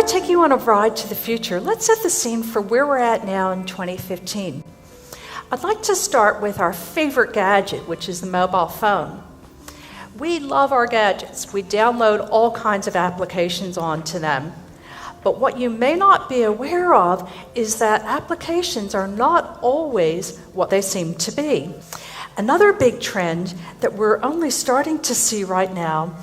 I take you on a ride to the future, let's set the scene for where we're at now in 2015. I'd like to start with our favorite gadget, which is the mobile phone. We love our gadgets. We download all kinds of applications onto them. But what you may not be aware of is that applications are not always what they seem to be. Another big trend that we're only starting to see right now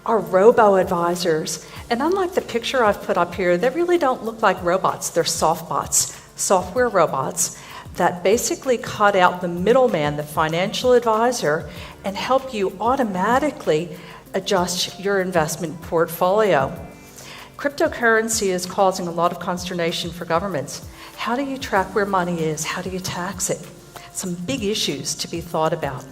are robo-advisors. And unlike the picture I've put up here, they really don't look like robots. They're softbots, software robots that basically cut out the middleman, the financial advisor, and help you automatically adjust your investment portfolio. Cryptocurrency is causing a lot of consternation for governments. How do you track where money is? How do you tax it? Some big issues to be thought about.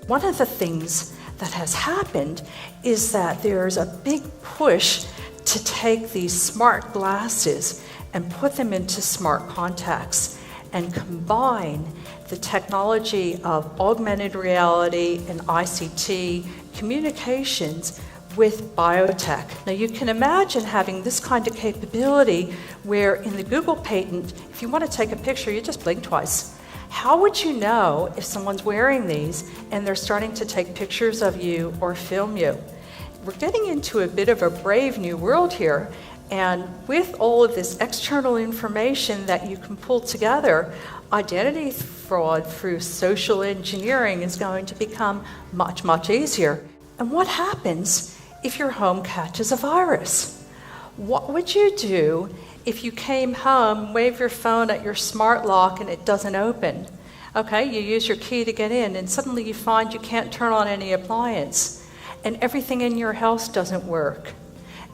One of the things that has happened is that there's a big push to take these smart glasses and put them into smart contacts and combine the technology of augmented reality and ICT communications with biotech. Now you can imagine having this kind of capability where in the Google patent, if you want to take a picture, you just blink twice. How would you know if someone's wearing these and they're starting to take pictures of you or film you? We're getting into a bit of a brave new world here, and with all of this external information that you can pull together, identity fraud through social engineering is going to become much, much easier. And what happens if your home catches a virus? What would you do if you came home, wave your phone at your smart lock and it doesn't open? Okay, you use your key to get in and suddenly you find you can't turn on any appliance and everything in your house doesn't work.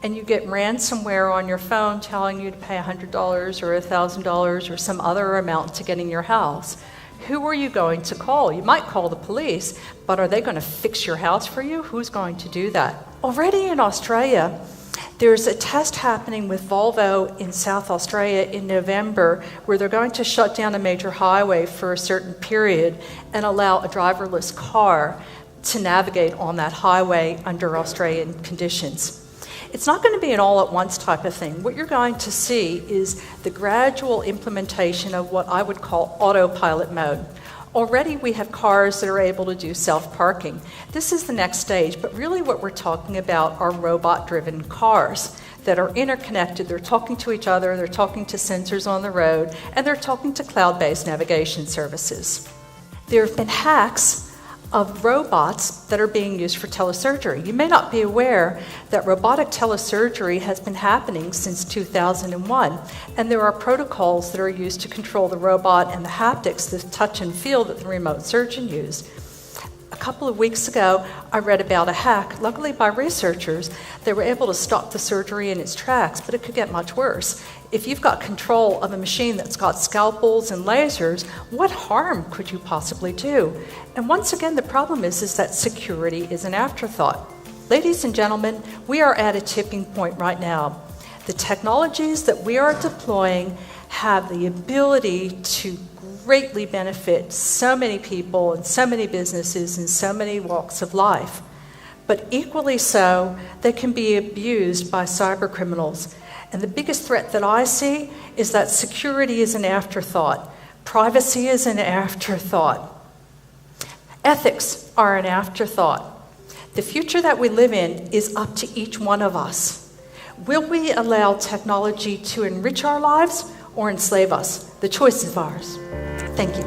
And you get ransomware on your phone telling you to pay $100 or $1,000 or some other amount to get in your house. Who are you going to call? You might call the police, but are they going to fix your house for you? Who's going to do that? Already in Australia, there's a test happening with Volvo in South Australia in November where they're going to shut down a major highway for a certain period and allow a driverless car to navigate on that highway under Australian conditions. It's not going to be an all-at-once type of thing. What you're going to see is the gradual implementation of what I would call autopilot mode. Already we have cars that are able to do self-parking. This is the next stage, but really what we're talking about are robot-driven cars that are interconnected. They're talking to each other, they're talking to sensors on the road, and they're talking to cloud-based navigation services. There have been hacks of robots that are being used for telesurgery. You may not be aware that robotic telesurgery has been happening since 2001, and there are protocols that are used to control the robot and the haptics, the touch and feel that the remote surgeon used. A couple of weeks ago, I read about a hack, luckily by researchers. They were able to stop the surgery in its tracks, but it could get much worse. If you've got control of a machine that's got scalpels and lasers, what harm could you possibly do? And once again, the problem is that security is an afterthought. Ladies and gentlemen, we are at a tipping point right now. The technologies that we are deploying have the ability to greatly benefit so many people and so many businesses and so many walks of life. But equally so, they can be abused by cyber criminals. And the biggest threat that I see is that security is an afterthought. Privacy is an afterthought. Ethics are an afterthought. The future that we live in is up to each one of us. Will we allow technology to enrich our lives or enslave us? The choice is ours. Thank you.